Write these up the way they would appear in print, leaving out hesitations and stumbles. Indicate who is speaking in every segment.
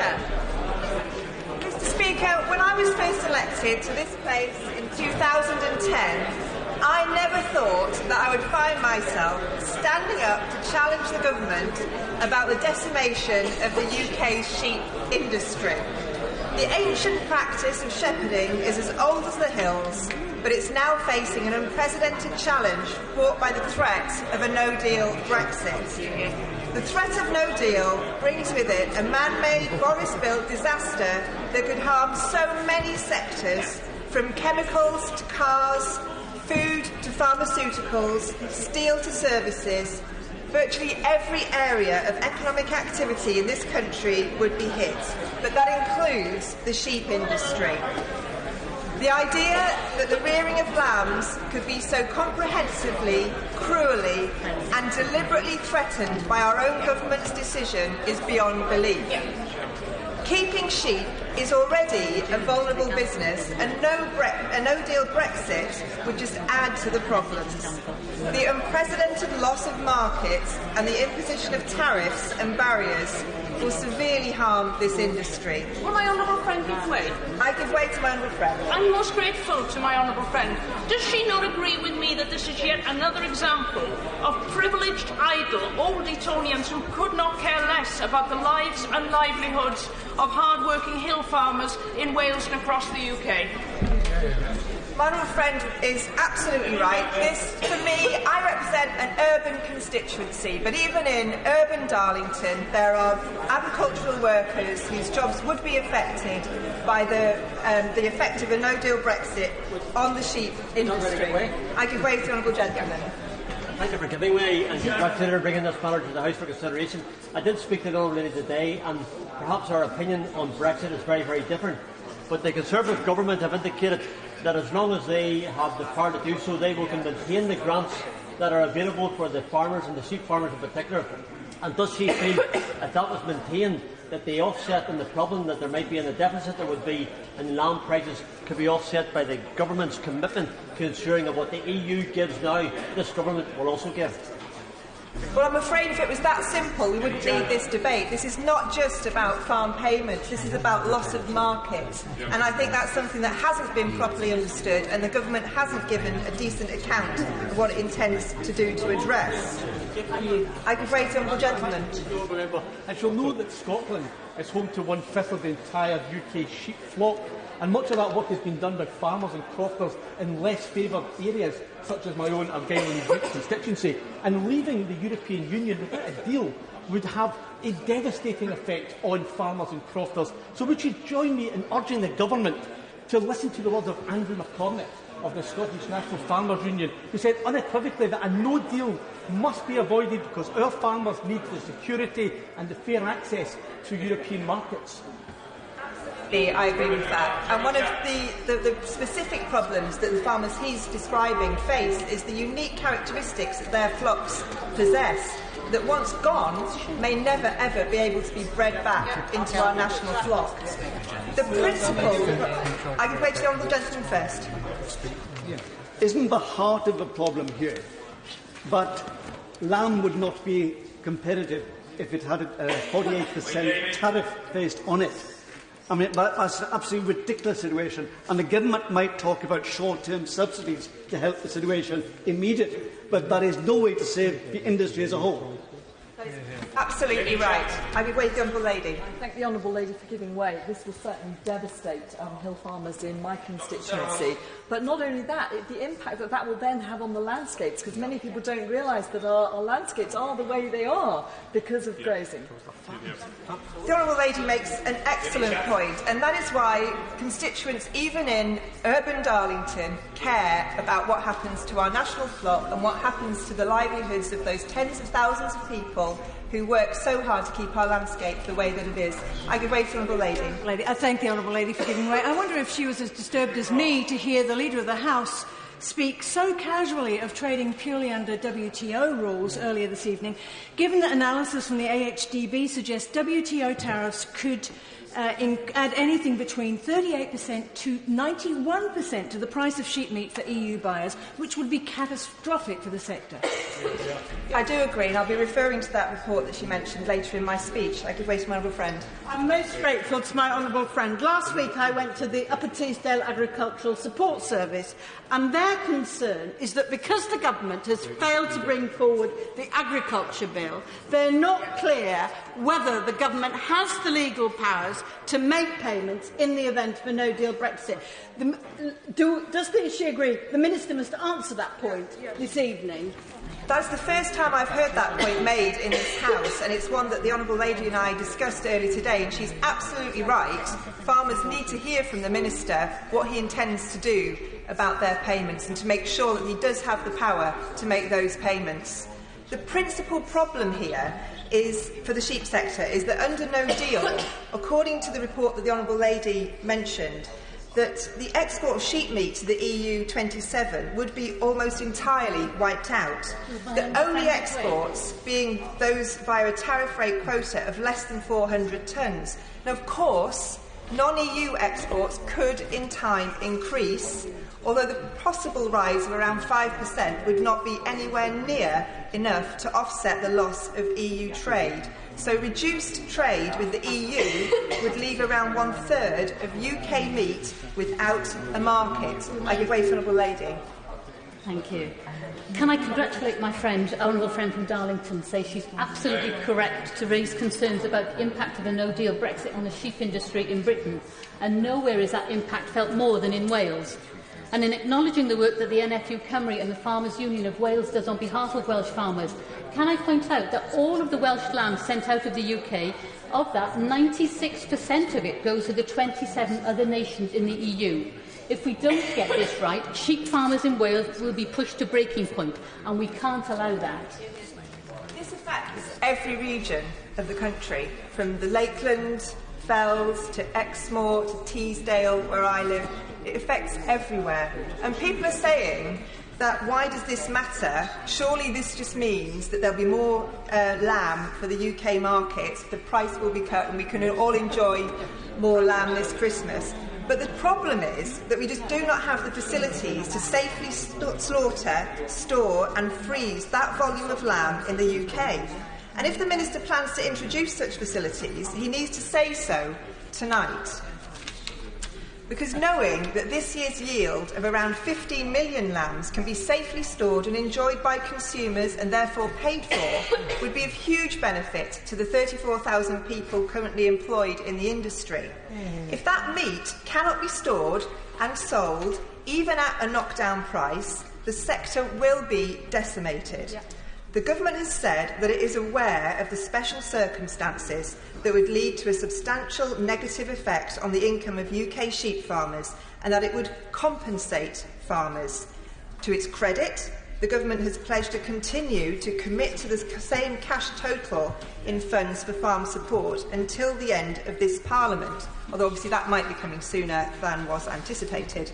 Speaker 1: Speaker. Mr. Speaker, when I was first elected to this place in 2010, I never thought that I would find myself standing up to challenge the government about the decimation of the UK's sheep industry. The ancient practice of shepherding is as old as the hills, but it's now facing an unprecedented challenge brought by the threat of a no-deal Brexit. The threat of no deal brings with it a man-made, Boris-built disaster that could harm so many sectors, from chemicals to cars, food to pharmaceuticals, steel to services. Virtually every area of economic activity in this country would be hit, but that includes the sheep industry. The idea that the rearing of lambs could be so comprehensively, cruelly and deliberately threatened by our own government's decision is beyond belief. Keeping sheep is already a vulnerable business, and a no-deal Brexit would just add to the problems. The unprecedented loss of markets and the imposition of tariffs and barriers will severely harm this industry.
Speaker 2: Will my honourable friend give way?
Speaker 1: I give way to my honourable friend.
Speaker 2: I'm most grateful to my honourable friend. Does she not agree with me that this is yet another example of privileged, idle, old Etonians who could not care less about the lives and livelihoods of hard-working hill farmers in Wales and across the UK?
Speaker 1: My honourable friend is absolutely right. This, for me, I represent an urban constituency, but even in urban Darlington, there are agricultural workers whose jobs would be affected by the effect of a no-deal Brexit on the sheep industry. I give way to the honourable gentleman.
Speaker 3: Thank you for giving way and consider bringing this matter to the House for consideration. I did speak to the Honourable Lady today, and perhaps our opinion on Brexit is very, very different. But the Conservative government have indicated that as long as they have the power to do so, they will maintain the grants that are available for the farmers and the sheep farmers in particular. And does she feel, if that was maintained, that the offset and the problem that there might be in the deficit there would be in lamb prices could be offset by the government's commitment to ensuring that what the EU gives now, this government will also give?
Speaker 1: Well, I'm afraid if it was that simple, we wouldn't need this debate. This is not just about farm payments, this is about loss of market. And I think that's something that hasn't been properly understood, and the government hasn't given a decent account of what it intends to do to address. I give way to the honourable gentleman.
Speaker 4: I shall know that Scotland is home to 1/5 of the entire UK sheep flock, and much of that work has been done by farmers and crofters in less favoured areas, such as my own Argyll constituency. And leaving the European Union without a deal would have a devastating effect on farmers and crofters. So would you join me in urging the government to listen to the words of Andrew McCormick of the Scottish National Farmers Union, who said unequivocally that a no deal must be avoided because our farmers need the security and the fair access to European markets?
Speaker 1: I agree with that. And one of the specific problems that the farmers he's describing face is the unique characteristics that their flocks possess that once gone may never ever be able to be bred back into our national flock. The principle... I can wait to the honourable gentleman first.
Speaker 5: Isn't the heart of the problem here, but lamb would not be competitive if it had a 48% tariff placed on it? I mean, that's an absolutely ridiculous situation, and the government might talk about short-term subsidies to help the situation immediately, but that is no way to save the industry as a whole.
Speaker 1: Absolutely right. I give way to the honourable lady.
Speaker 6: I thank the honourable lady for giving way. This will certainly devastate hill farmers in my constituency. But not only that, the impact that that will then have on the landscapes, because many people don't realise that our landscapes are the way they are because of grazing.
Speaker 1: The honourable lady makes an excellent point, and that is why constituents, even in urban Darlington, care about what happens to our national flock and what happens to the livelihoods of those tens of thousands of people who work so hard to keep our landscape the way that it is. I give way to the honourable lady.
Speaker 7: I thank the honourable lady for giving way. I wonder if she was as disturbed as me to hear the Leader of the House speak so casually of trading purely under WTO rules earlier this evening, given that analysis from the AHDB suggests WTO tariffs could add anything between 38% to 91% to the price of sheep meat for EU buyers, which would be catastrophic for the sector.
Speaker 1: I do agree, and I'll be referring to that report that she mentioned later in my speech. I give way to my honourable friend.
Speaker 8: I'm most grateful to my honourable friend. Last week I went to the Upper Teesdale Agricultural Support Service, and their concern is that because the government has failed to bring forward the agriculture bill, they're not clear whether the government has the legal powers to make payments in the event of a no-deal Brexit. Does she agree? The Minister must answer that point this evening.
Speaker 1: That's the first time I've heard that point made in this House, and it's one that the Honourable Lady and I discussed earlier today, and she's absolutely right. Farmers need to hear from the Minister what he intends to do about their payments and to make sure that he does have the power to make those payments. The principal problem here is, for the sheep sector, is that under no deal, according to the report that the Honourable Lady mentioned, that the export of sheep meat to the EU 27 would be almost entirely wiped out. The only exports being those via a tariff rate quota of less than 400 tonnes. Now, of course, non-EU exports could in time increase, although the possible rise of around 5% would not be anywhere near enough to offset the loss of EU trade. So reduced trade with the EU would leave around 1/3 of UK meat without a market. I give way to the Honourable Lady.
Speaker 9: Thank you. Can I congratulate my friend, honourable friend from Darlington, say she's absolutely correct to raise concerns about the impact of a no-deal Brexit on the sheep industry in Britain, and nowhere is that impact felt more than in Wales. And in acknowledging the work that the NFU Cymru and the Farmers Union of Wales does on behalf of Welsh farmers, can I point out that all of the Welsh lamb sent out of the UK, of that, 96% of it goes to the 27 other nations in the EU. If we don't get this right, sheep farmers in Wales will be pushed to breaking point, and we can't allow that.
Speaker 1: This affects every region of the country, from the Lakeland, Fells, to Exmoor, to Teesdale, where I live. It affects everywhere. And people are saying that why does this matter? Surely this just means that there'll be more lamb for the UK market, the price will be cut, and we can all enjoy more lamb this Christmas. But the problem is that we just do not have the facilities to safely slaughter, store and freeze that volume of lamb in the UK. And if the Minister plans to introduce such facilities, he needs to say so tonight. Because knowing that this year's yield of around 15 million lambs can be safely stored and enjoyed by consumers and therefore paid for would be of huge benefit to the 34,000 people currently employed in the industry. If that meat cannot be stored and sold, even at a knockdown price, the sector will be decimated. The government has said that it is aware of the special circumstances that would lead to a substantial negative effect on the income of UK sheep farmers and that it would compensate farmers. To its credit, the government has pledged to continue to commit to the same cash total in funds for farm support until the end of this Parliament, although obviously that might be coming sooner than was anticipated.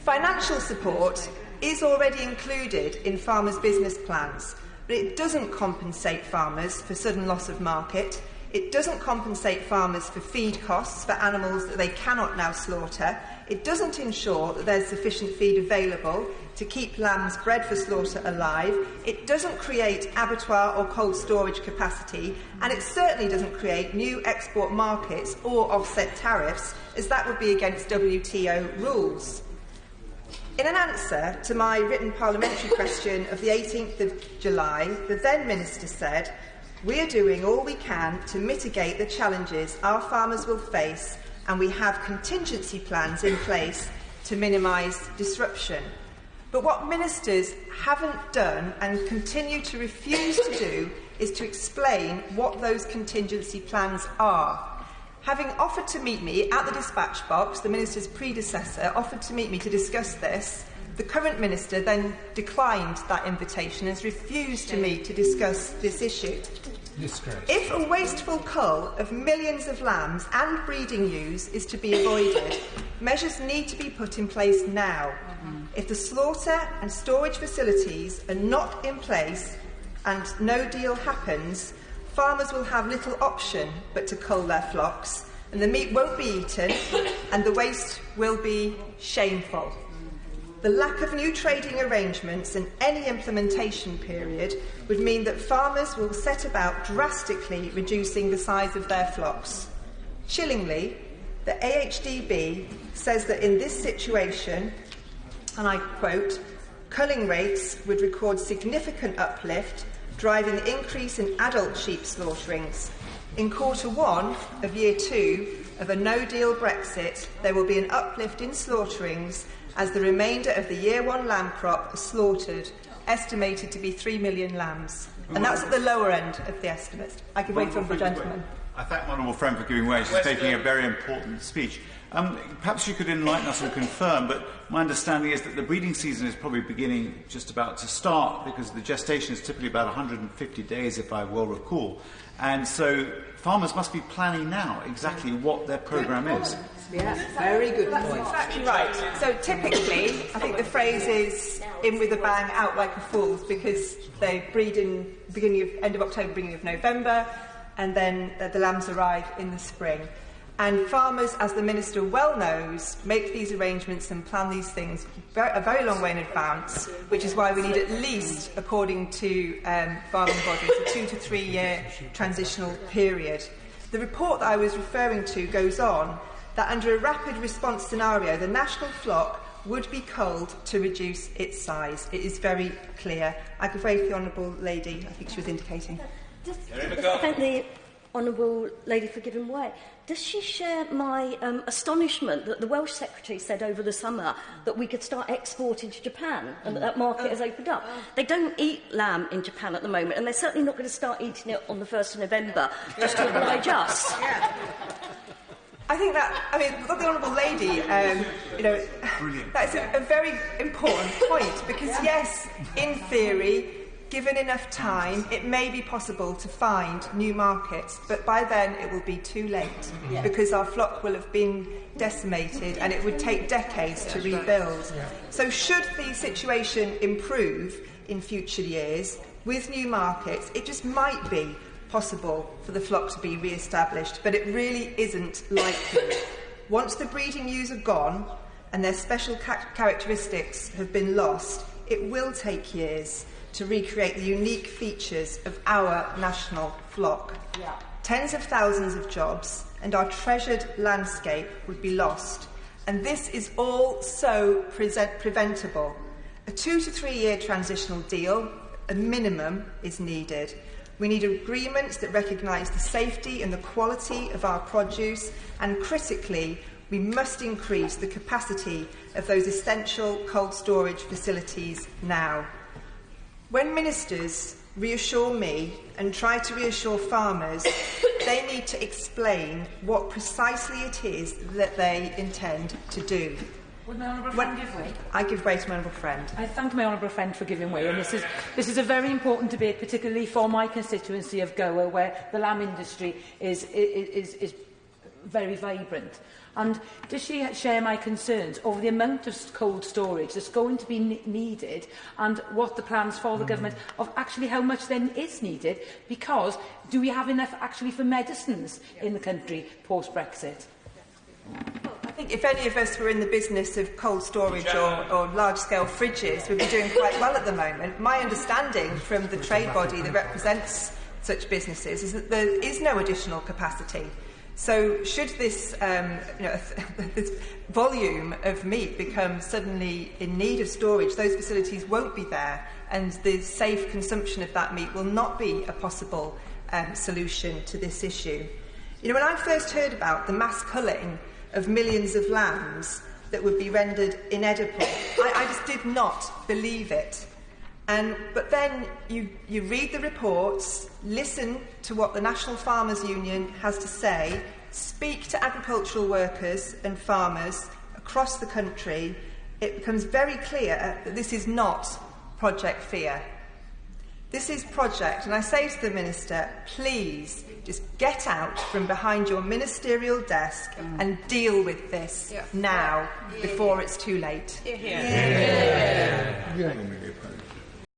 Speaker 1: Financial support is already included in farmers' business plans, but it doesn't compensate farmers for sudden loss of market. It doesn't compensate farmers for feed costs for animals that they cannot now slaughter. It doesn't ensure that there's sufficient feed available to keep lambs bred for slaughter alive. It doesn't create abattoir or cold storage capacity, and it certainly doesn't create new export markets or offset tariffs, as that would be against WTO rules. In an answer to my written parliamentary question of the 18th of July, the then Minister said, "We are doing all we can to mitigate the challenges our farmers will face, and we have contingency plans in place to minimise disruption." But what ministers haven't done and continue to refuse to do is to explain what those contingency plans are. Having offered to meet me at the dispatch box, the Minister's predecessor offered to meet me to discuss this. The current Minister then declined that invitation and has refused to meet to discuss this issue.
Speaker 10: Disgrace.
Speaker 1: If a wasteful cull of millions of lambs and breeding ewes is to be avoided, measures need to be put in place now. If the slaughter and storage facilities are not in place and no deal happens, farmers will have little option but to cull their flocks, and the meat won't be eaten, and the waste will be shameful. The lack of new trading arrangements and any implementation period would mean that farmers will set about drastically reducing the size of their flocks. Chillingly, the AHDB says that in this situation, and I quote, culling rates would record significant uplift, driving the increase in adult sheep slaughterings. In Q1 of Year 2 of a no-deal Brexit, there will be an uplift in slaughterings as the remainder of the Year 1 lamb crop is slaughtered, estimated to be 3 million lambs. And that's at the lower end of the estimate. I give way to the gentleman.
Speaker 10: I thank my honourable friend for giving way. She's taking a very important speech. Perhaps you could enlighten us and confirm, but my understanding is that the breeding season is probably beginning just about to start, because the gestation is typically about 150 days, if I well recall. And so farmers must be planning now exactly what their programme is.
Speaker 1: Yeah, very good. That's exactly right. So typically, I think the phrase is "in with a bang, out like a fool's," because they breed in end of October, beginning of November, and then the lambs arrive in the spring. And farmers, as the Minister well knows, make these arrangements and plan these things a very long way in advance, which is why we need at least, according to farming bodies, a 2 to 3 year transitional period. The report that I was referring to goes on that under a rapid response scenario, the national flock would be culled to reduce its size. It is very clear. I give way to the Honourable Lady. I think she was indicating.
Speaker 11: Thank the Honourable Lady for giving way. Does she share my astonishment that the Welsh Secretary said over the summer that we could start exporting to Japan and that market has opened up? They don't eat lamb in Japan at the moment, and they're certainly not going to start eating it on the 1st of November just to oblige us.
Speaker 1: I think that, the Honourable Lady, that's a very important point, because yes, in theory, given enough time, it may be possible to find new markets, but by then it will be too late, because our flock will have been decimated and it would take decades to rebuild. So should the situation improve in future years with new markets, it just might be possible for the flock to be re-established, but it really isn't likely. Once the breeding ewes are gone and their special characteristics have been lost, it will take years to recreate the unique features of our national flock. Tens of thousands of jobs and our treasured landscape would be lost. And this is all so preventable. A 2 to 3 year transitional deal, a minimum, is needed. We need agreements that recognise the safety and the quality of our produce, and critically, we must increase the capacity of those essential cold storage facilities now. When ministers reassure me and try to reassure farmers, they need to explain what precisely it is that they intend to do.
Speaker 12: Would my honourable friend give way?
Speaker 1: I give way to my honourable friend.
Speaker 12: I thank my honourable friend for giving way, and this is a very important debate, particularly for my constituency of Gower, where the lamb industry is very vibrant. And does she share my concerns over the amount of cold storage that's going to be needed, and what the plans for the government of actually how much then is needed? Because do we have enough actually for medicines in the country post-Brexit?
Speaker 1: I think if any of us were in the business of cold storage or large-scale fridges, we'd be doing quite well at the moment. My understanding from the trade body that represents such businesses is that there is no additional capacity. So should this, this volume of meat become suddenly in need of storage, those facilities won't be there, and the safe consumption of that meat will not be a possible solution to this issue. When I first heard about the mass culling of millions of lambs that would be rendered inedible, I just did not believe it. But then you read the reports, listen to what the National Farmers Union has to say, speak to agricultural workers and farmers across the country, it becomes very clear that this is not Project Fear. This is Project, and I say to the Minister, please just get out from behind your ministerial desk and deal with this now, before it's too late.